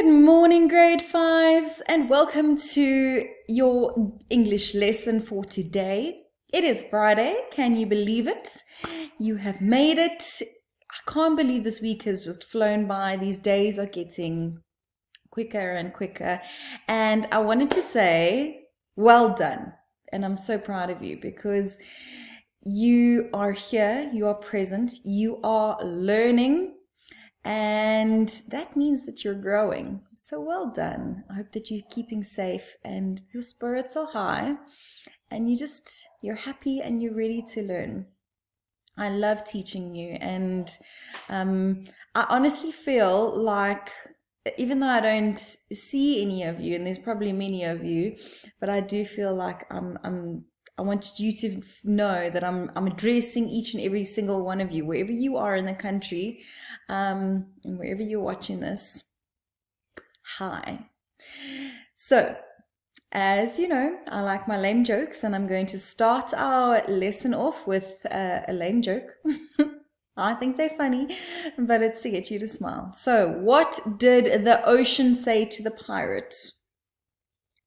Good morning, grade fives, and welcome to your English lesson for today. It is Friday. Can you believe it? You have made it. I can't believe this week has just flown by. These days are getting quicker and quicker. And I wanted to say, well done. And I'm so proud of you because you are here, you are present, you are learning. And that means that you're growing. So well done. I hope that you're keeping safe and your spirits are high and you're happy and you're ready to learn. I love teaching you, and I honestly feel like, even though I don't see any of you, and there's probably many of you, but I do feel like I want you to know that I'm addressing each and every single one of you, wherever you are in the country, and wherever you're watching this. Hi. So, as you know, I like my lame jokes, and I'm going to start our lesson off with a lame joke. I think they're funny, but it's to get you to smile. So, what did the ocean say to the pirate?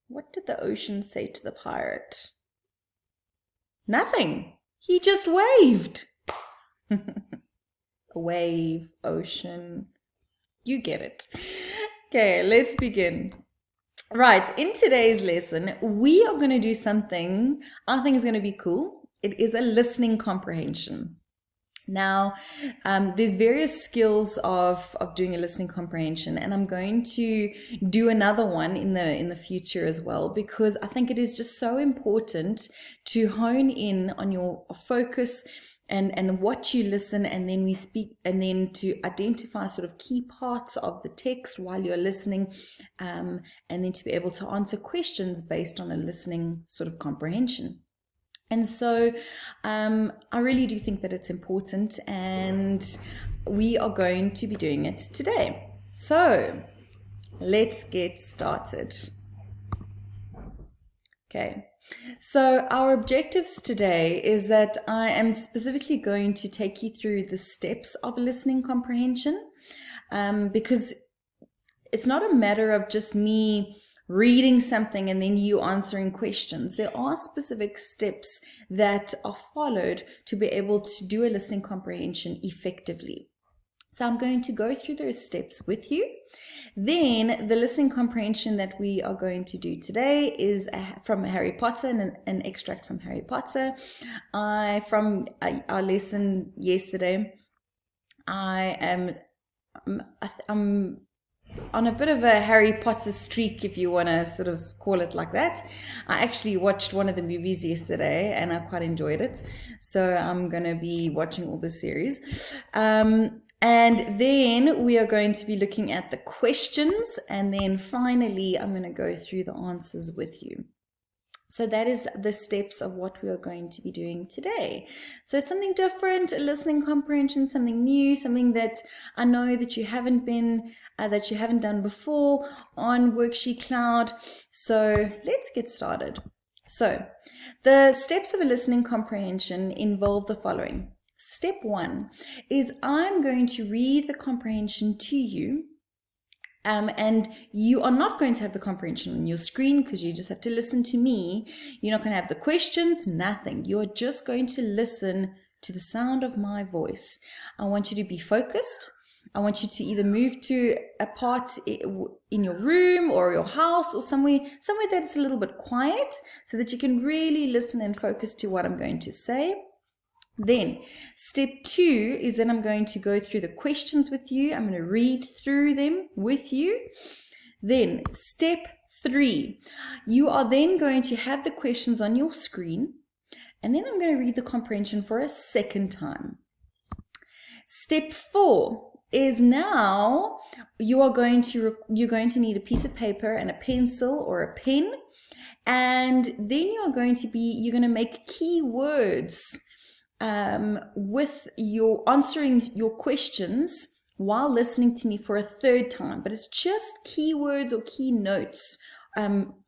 What did the ocean say to the pirate? Nothing. He just waved. Wave, ocean. You get it. Okay, let's begin. Right, in today's lesson, we are going to do something I think is going to be cool. It is a listening comprehension. Now, there's various skills of doing a listening comprehension, and I'm going to do another one in the future as well, because I think it is just so important to hone in on your focus and what you listen, and then we speak, and then to identify sort of key parts of the text while you're listening, and then to be able to answer questions based on a listening sort of comprehension. And so I really do think that it's important, and we are going to be doing it today. So let's get started. Okay, so our objectives today is that I am specifically going to take you through the steps of listening comprehension, because it's not a matter of just me reading something and then you answering questions. There are specific steps that are followed to be able to do a listening comprehension effectively. So I'm going to go through those steps with you. Then the listening comprehension that we are going to do today is from Harry Potter, and an extract from Harry Potter. From our lesson yesterday, I'm on a bit of a Harry Potter streak, if you want to sort of call it like that. I actually watched one of the movies yesterday and I quite enjoyed it. So I'm going to be watching all the series. And then we are going to be looking at the questions. And then finally, I'm going to go through the answers with you. So that is the steps of what we are going to be doing today. So it's something different, a listening comprehension, something new, something that I know that you haven't done before on WorksheetCloud. So let's get started. So the steps of a listening comprehension involve the following. Step 1 is I'm going to read the comprehension to you. And you are not going to have the comprehension on your screen because you just have to listen to me. You're not going to have the questions, nothing. You're just going to listen to the sound of my voice. I want you to be focused. I want you to either move to a part in your room or your house or somewhere that's a little bit quiet so that you can really listen and focus to what I'm going to say. Then step 2 is that I'm going to go through the questions with you. I'm going to read through them with you. Then step 3, you are then going to have the questions on your screen, and then I'm going to read the comprehension for a second time. Step 4 is now you're going to need a piece of paper and a pencil or a pen, and then you're going to make keywords with your answering your questions while listening to me for a third time, but it's just keywords or key notes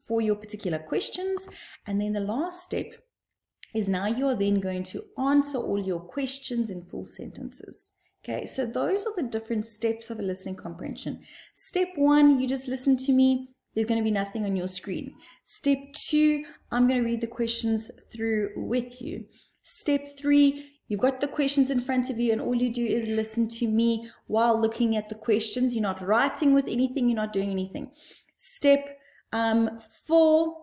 for your particular questions. And then the last step is now you're then going to answer all your questions in full sentences. Okay, so those are the different steps of a listening comprehension. Step 1, you just listen to me. There's going to be nothing on your screen. Step 2, I'm going to read the questions through with you. Step 3, you've got the questions in front of you, and all you do is listen to me while looking at the questions. You're not writing with anything. You're not doing anything. Step 4,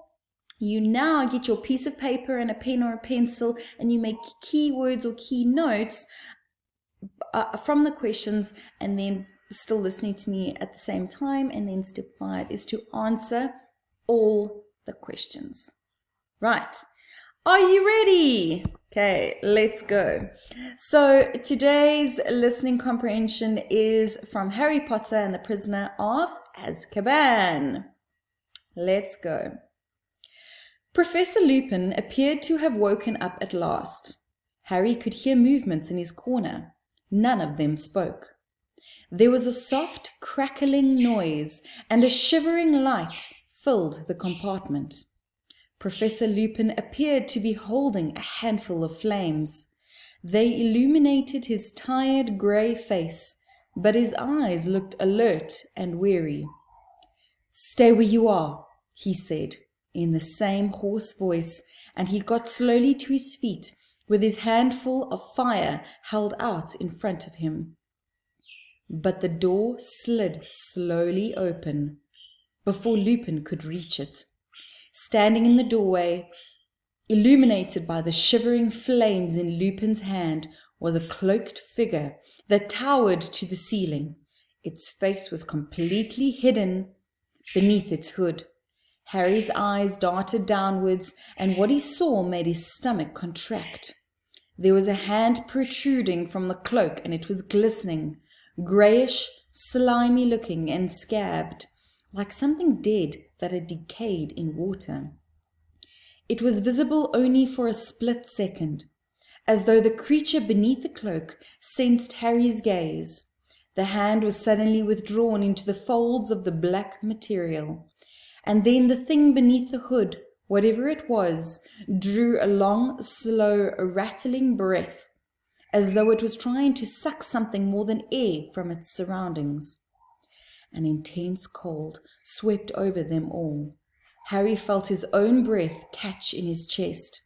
you now get your piece of paper and a pen or a pencil, and you make keywords or key notes from the questions, and then still listening to me at the same time. And then step 5 is to answer all the questions. Right. Are you ready? Okay, let's go. So today's listening comprehension is from Harry Potter and the Prisoner of Azkaban. Let's go. Professor Lupin appeared to have woken up at last. Harry could hear movements in his corner. None of them spoke. There was a soft crackling noise, and a shivering light filled the compartment. Professor Lupin appeared to be holding a handful of flames. They illuminated his tired grey face, but his eyes looked alert and weary. "Stay where you are," he said, in the same hoarse voice, and he got slowly to his feet, with his handful of fire held out in front of him. But the door slid slowly open before Lupin could reach it. Standing in the doorway, illuminated by the shivering flames in Lupin's hand, was a cloaked figure that towered to the ceiling. Its face was completely hidden beneath its hood. Harry's eyes darted downwards, and what he saw made his stomach contract. There was a hand protruding from the cloak, and it was glistening, greyish, slimy looking, and scabbed, like something dead that had decayed in water. It was visible only for a split second, as though the creature beneath the cloak sensed Harry's gaze. The hand was suddenly withdrawn into the folds of the black material, and then the thing beneath the hood, whatever it was, drew a long, slow, rattling breath, as though it was trying to suck something more than air from its surroundings. An intense cold swept over them all. Harry felt his own breath catch in his chest.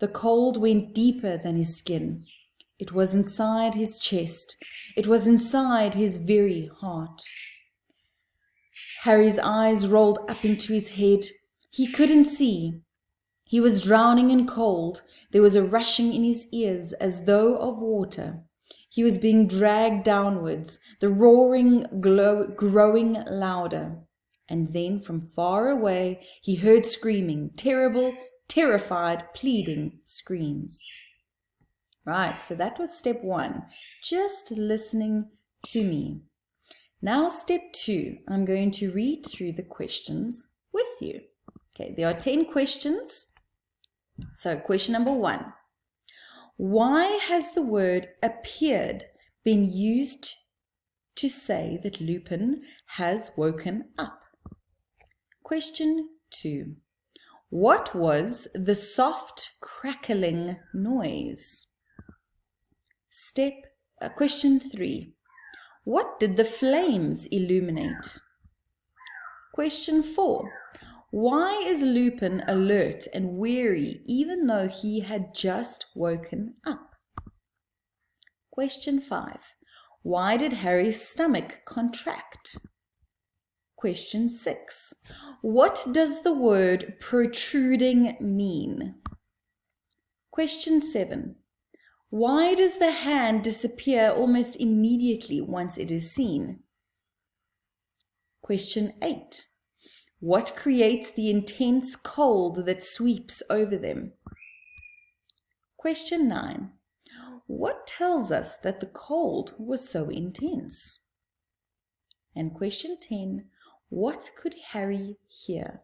The cold went deeper than his skin. It was inside his chest. It was inside his very heart. Harry's eyes rolled up into his head. He couldn't see. He was drowning in cold. There was a rushing in his ears as though of water. He was being dragged downwards, the roaring growing louder. And then from far away he heard screaming, terrible, terrified, pleading screams. Right, so that was step 1, just listening to me. Now step 2, I'm going to read through the questions with you. Okay, there are 10 questions. So question number 1. Why has the word appeared been used to say that Lupin has woken up? Question 2. What was the soft crackling noise? Question 3. What did the flames illuminate? Question 4. Why is Lupin alert and weary even though he had just woken up? Question 5. Why did Harry's stomach contract? Question 6. What does the word protruding mean? Question 7. Why does the hand disappear almost immediately once it is seen? Question 8. What creates the intense cold that sweeps over them? Question 9. What tells us that the cold was so intense? And question 10. What could Harry hear?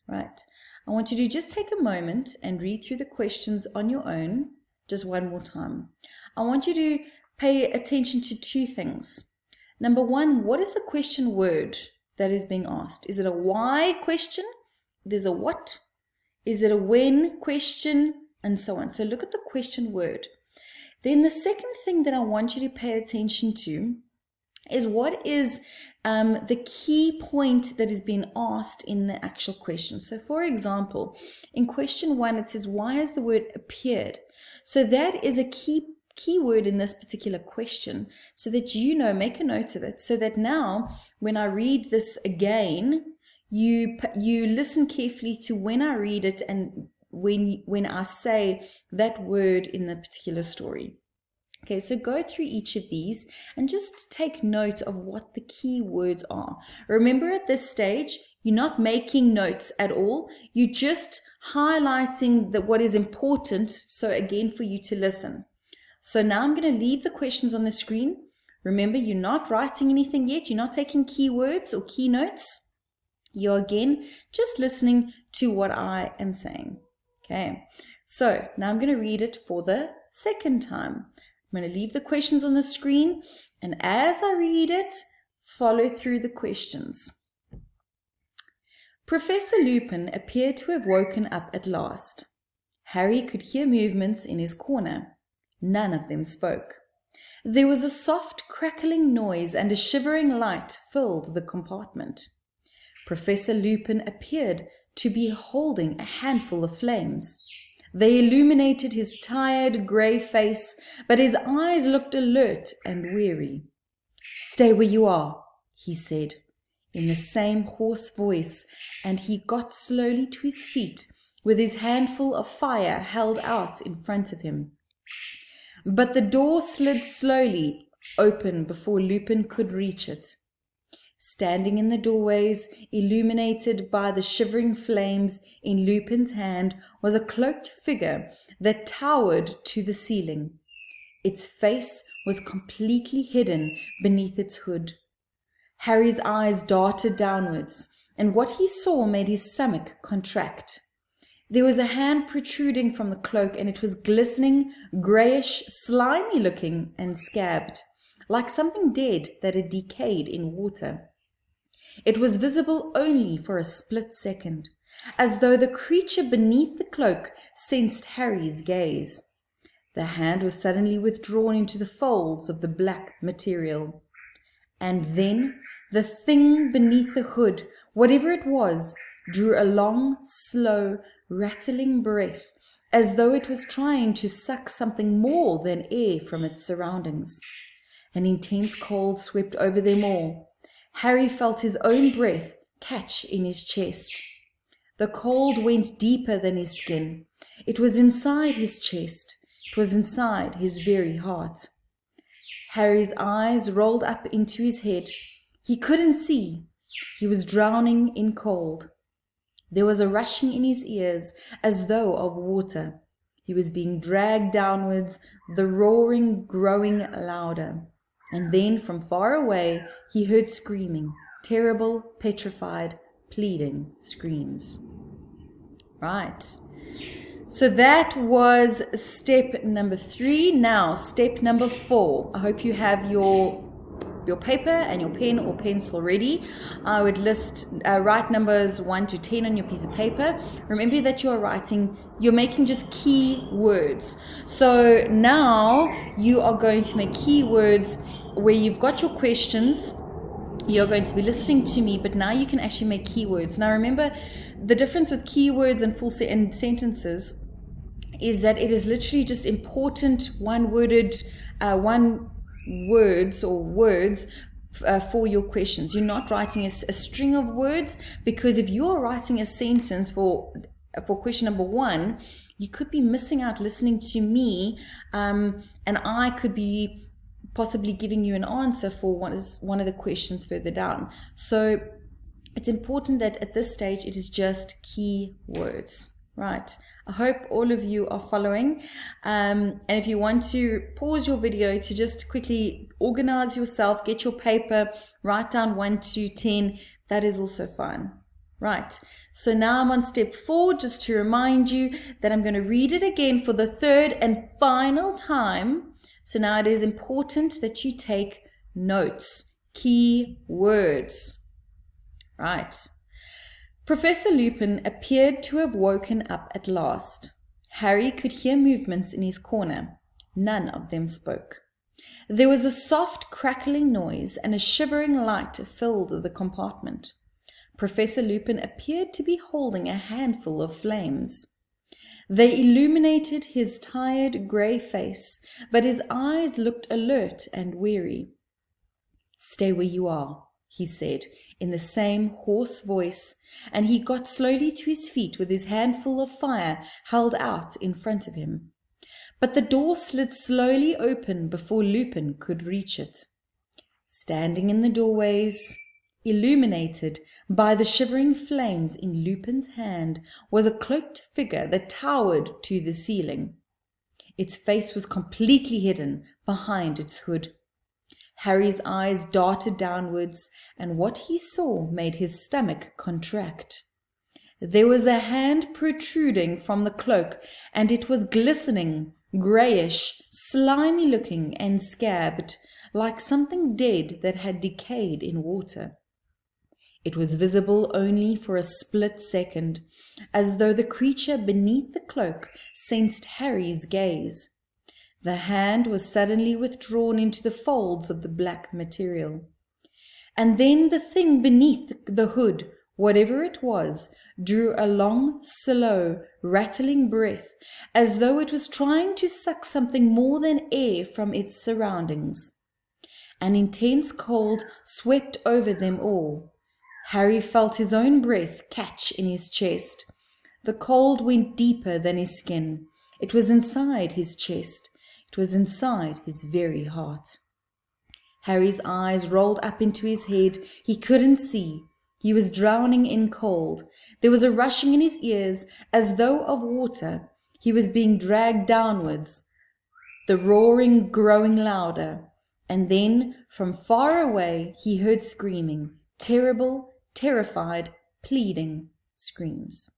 Right. I want you to just take a moment and read through the questions on your own, just one more time. I want you to pay attention to 2 things. Number 1, what is the question word that is being asked? Is it a why question? It is a what? Is it a when question? And so on. So look at the question word. Then the second thing that I want you to pay attention to is what is the key point that is being asked in the actual question. So for example, in question 1, it says, why has the word appeared? So that is a key word in this particular question, so that you know, make a note of it, so that now when I read this again, you listen carefully to when I read it and when I say that word in the particular story. Okay, so go through each of these and just take note of what the key words are. Remember, at this stage, you're not making notes at all. You're just highlighting what is important, so again, for you to listen. So now I'm going to leave the questions on the screen. Remember, you're not writing anything yet. You're not taking keywords or key notes. You're again just listening to what I am saying. Okay, so now I'm going to read it for the second time. I'm going to leave the questions on the screen, and as I read it, follow through the questions. Professor Lupin appeared to have woken up at last. Harry could hear movements in his corner. None of them spoke. There was a soft crackling noise, and a shivering light filled the compartment. Professor Lupin appeared to be holding a handful of flames. They illuminated his tired, grey face, but his eyes looked alert and weary. "Stay where you are," he said, in the same hoarse voice, and he got slowly to his feet, with his handful of fire held out in front of him. But the door slid slowly open before Lupin could reach it. Standing in the doorways, illuminated by the shivering flames in Lupin's hand, was a cloaked figure that towered to the ceiling. Its face was completely hidden beneath its hood. Harry's eyes darted downwards, and what he saw made his stomach contract. There was a hand protruding from the cloak, and it was glistening, greyish, slimy-looking, and scabbed, like something dead that had decayed in water. It was visible only for a split second, as though the creature beneath the cloak sensed Harry's gaze. The hand was suddenly withdrawn into the folds of the black material. And then the thing beneath the hood, whatever it was, drew a long, slow, rattling breath, as though it was trying to suck something more than air from its surroundings. An intense cold swept over them all. Harry felt his own breath catch in his chest. The cold went deeper than his skin. It was inside his chest. It was inside his very heart. Harry's eyes rolled up into his head. He couldn't see. He was drowning in cold. There was a rushing in his ears as though of water. He was being dragged downwards, the roaring growing louder. And then from far away he heard screaming, terrible, petrified, pleading screams. Right. So that was step number 3. Now, step number 4. I hope you have your paper and your pen or pencil ready. I would write numbers 1 to 10 on your piece of paper. Remember that you're making just key words. So now you are going to make key words where you've got your questions. You're going to be listening to me, but now you can actually make keywords. Now remember, the difference with keywords and full sentences is that it is literally just important words for your questions. You're not writing a string of words, because if you are writing a sentence for question number 1, you could be missing out listening to me, and I could be possibly giving you an answer for one of the questions further down. So it's important that at this stage it is just key words. Right. I hope all of you are following. And if you want to pause your video to just quickly organize yourself, get your paper, write down 1 to 10, that is also fine. Right. So now I'm on step 4, just to remind you that I'm going to read it again for the 3rd and final time. So now it is important that you take notes, key words. Right. Professor Lupin appeared to have woken up at last. Harry could hear movements in his corner. None of them spoke. There was a soft crackling noise and a shivering light filled the compartment. Professor Lupin appeared to be holding a handful of flames. They illuminated his tired grey face, but his eyes looked alert and weary. "Stay where you are," he said, in the same hoarse voice, and he got slowly to his feet with his handful of fire held out in front of him. But the door slid slowly open before Lupin could reach it. Standing in the doorways, illuminated by the shivering flames in Lupin's hand, was a cloaked figure that towered to the ceiling. Its face was completely hidden behind its hood. Harry's eyes darted downwards, and what he saw made his stomach contract. There was a hand protruding from the cloak, and it was glistening, greyish, slimy-looking and scabbed, like something dead that had decayed in water. It was visible only for a split second, as though the creature beneath the cloak sensed Harry's gaze. The hand was suddenly withdrawn into the folds of the black material. And then the thing beneath the hood, whatever it was, drew a long, slow, rattling breath, as though it was trying to suck something more than air from its surroundings. An intense cold swept over them all. Harry felt his own breath catch in his chest. The cold went deeper than his skin. It was inside his chest. It was inside his very heart. Harry's eyes rolled up into his head. He couldn't see. He was drowning in cold. There was a rushing in his ears, as though of water. He was being dragged downwards, the roaring growing louder. And then, from far away, he heard screaming, terrible, terrified, pleading screams.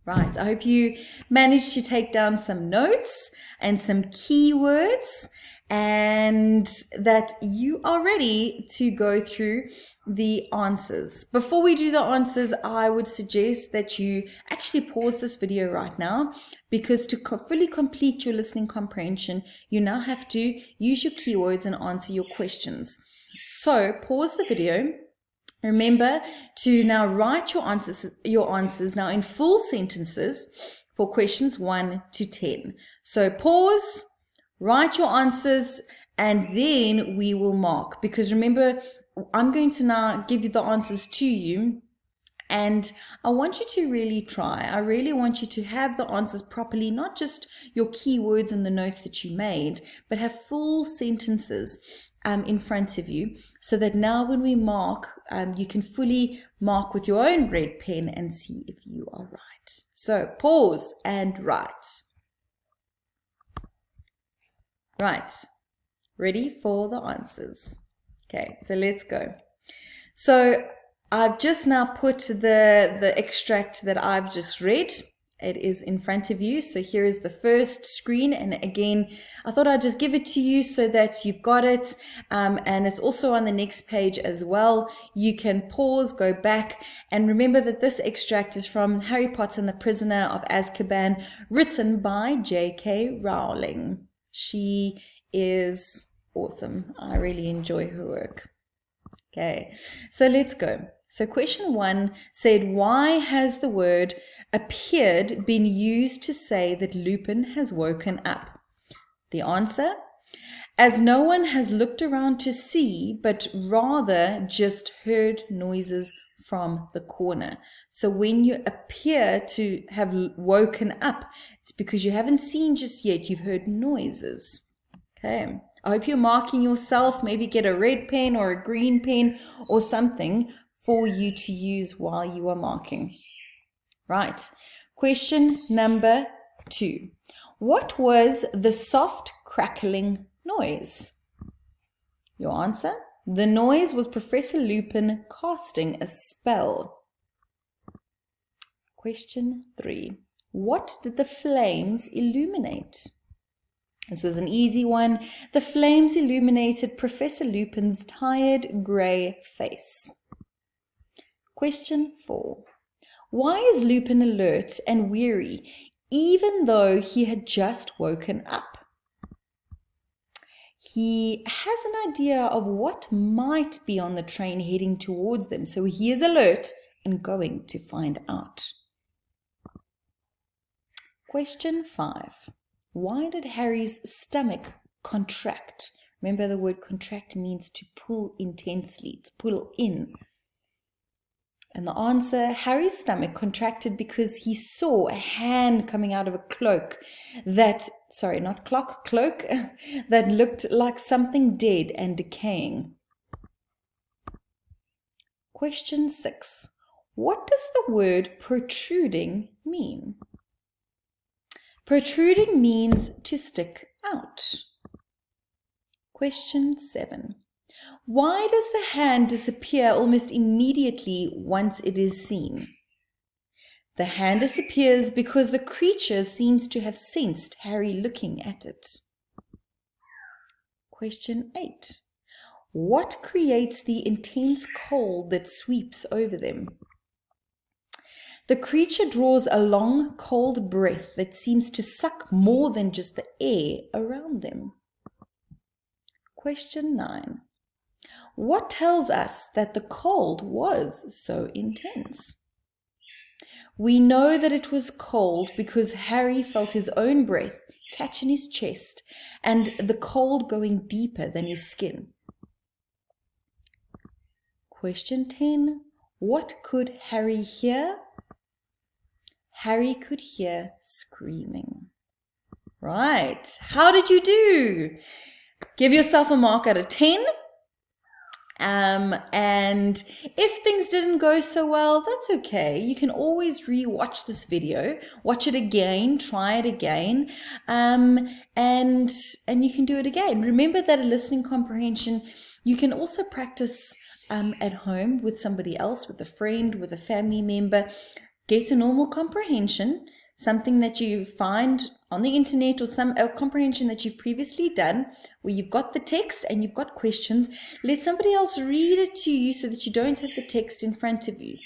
Right, I hope you managed to take down some notes and some keywords, and that you are ready to go through the answers. Before we do the answers, I would suggest that you actually pause this video right now, because to fully complete your listening comprehension, you now have to use your keywords and answer your questions. So pause the video. Remember to now write your answers now in full sentences for questions 1 to 10. So pause, write your answers, and then we will mark. Because remember, I'm going to now give you the answers to you, and I want you to really try. I really want you to have the answers properly, not just your keywords and the notes that you made, but have full sentences in front of you, so that now when we mark, you can fully mark with your own red pen and see if you are right. So pause and write. Right, ready for the answers. Okay, so let's go. So I've just now put the extract that I've just read. It is in front of you. So here is the first screen. And again, I thought I'd just give it to you so that you've got it. And it's also on the next page as well. You can pause, go back, and remember that this extract is from Harry Potter and the Prisoner of Azkaban, written by J.K. Rowling. She is awesome. I really enjoy her work. Okay, so let's go. So question 1 said, why has the word appeared been used to say that Lupin has woken up? The answer, as no one has looked around to see, but rather just heard noises from the corner. So when you appear to have woken up, it's because you haven't seen just yet, you've heard noises. Okay, I hope you're marking yourself. Maybe get a red pen or a green pen or something for you to use while you are marking. Right, question number 2. What was the soft crackling noise? Your answer, the noise was Professor Lupin casting a spell. Question 3. What did the flames illuminate? This was an easy one. The flames illuminated Professor Lupin's tired grey face. Question 4. Why is Lupin alert and weary, even though he had just woken up? he has an idea of what might be on the train heading towards them. So he is alert and going to find out. Question 5. Why did Harry's stomach contract? Remember, the word contract means to pull intensely, to pull in. And the answer, Harry's stomach contracted because he saw a hand coming out of a cloak that, cloak, that looked like something dead and decaying. Question 6. What does the word protruding mean? Protruding means to stick out. Question 7. Why does the hand disappear almost immediately once it is seen? The hand disappears because the creature seems to have sensed Harry looking at it. Question 8. What creates the intense cold that sweeps over them? The creature draws a long, cold breath that seems to suck more than just the air around them. Question 9. What tells us that the cold was so intense? We know that it was cold because Harry felt his own breath catch in his chest and the cold going deeper than his skin. Question 10. What could Harry hear? Harry could hear screaming. Right. How did you do? Give yourself a mark out of 10. And if things didn't go so well, that's okay. You can always re-watch this video, watch it again, try it again, and you can do it again. Remember that in listening comprehension, you can also practice at home with somebody else, with a friend, with a family member. Get a normal comprehension, something that you find on the internet or a comprehension that you've previously done where you've got the text and you've got questions. Let somebody else read it to you so that you don't have the text in front of you.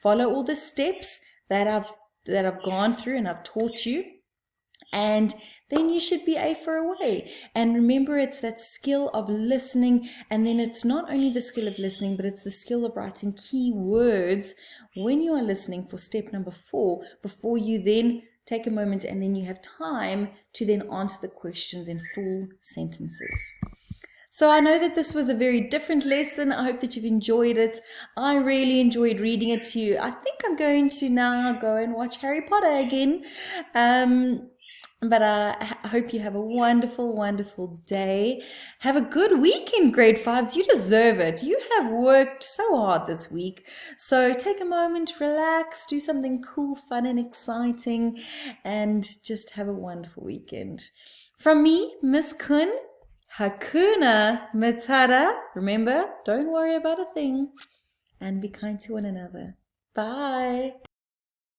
Follow all the steps that I've gone through and I've taught you, and then you should be A for away. And remember, it's that skill of listening, and then it's not only the skill of listening, but it's the skill of writing key words when you are listening for step number 4, before you then take a moment and then you have time to then answer the questions in full sentences. So I know that this was a very different lesson. I hope that you've enjoyed it. I really enjoyed reading it to you. I think I'm going to now go and watch Harry Potter again. But I hope you have a wonderful, wonderful day. Have a good week in grade 5s. You deserve it. You have worked so hard this week. So take a moment, relax, do something cool, fun, and exciting, and just have a wonderful weekend. From me, Miss Kun, Hakuna Matata. Remember, don't worry about a thing, and be kind to one another. Bye.